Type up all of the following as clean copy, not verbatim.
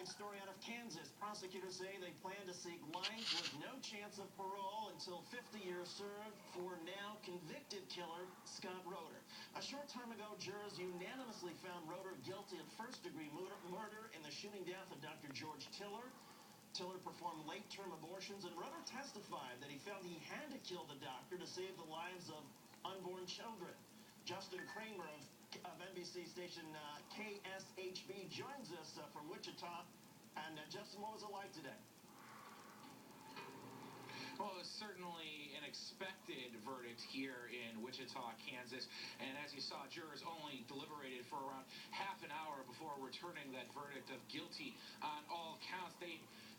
Big story out of Kansas. Prosecutors say they plan to seek life with no chance of parole until 50 years served for now convicted killer Scott Roeder. A short time ago, jurors unanimously found Roeder guilty of first-degree murder in the shooting death of Dr. George Tiller. Tiller performed late-term abortions, and Roeder testified that he felt he had to kill the doctor to save the lives of unborn children. Justin Kraemer of NBC station KSHB joins us from Wichita. And Justin, what was it like today? Well, it was certainly an expected verdict here in Wichita, Kansas. And as you saw, jurors only deliberated for around half an hour before returning that verdict of guilty on all counts.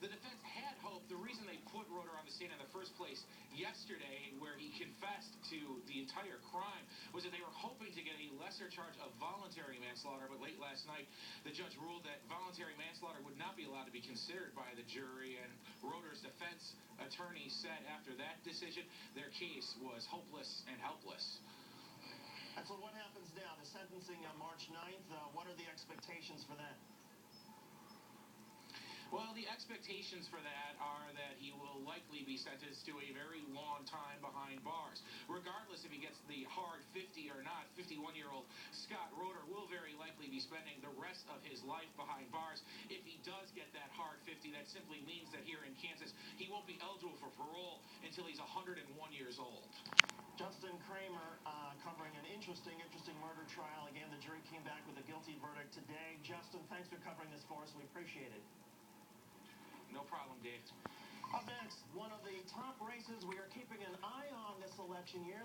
The defense had hoped. The reason they put Roeder on the stand in the first place yesterday, where he confessed to the entire crime, was that they were hoping to get a lesser charge of voluntary manslaughter. But late last night, the judge ruled that voluntary manslaughter would not be allowed to be considered by the jury. And Roeder's defense attorney said after that decision, their case was hopeless and helpless. And so what happens now? The sentencing on March 9th, what are the expectations for that? Well, the expectations for that are that he will likely be sentenced to a very long time behind bars. Regardless if he gets the hard 50 or not, 51-year-old Scott Roeder will very likely be spending the rest of his life behind bars. If he does get that hard 50, that simply means that here in Kansas, he won't be eligible for parole until he's 101 years old. Justin Kraemer covering an interesting murder trial. Again, the jury came back with a guilty verdict today. Justin, thanks for covering this for us. We appreciate it. No problem, Dave. Up next, one of the top races we are keeping an eye on this election year.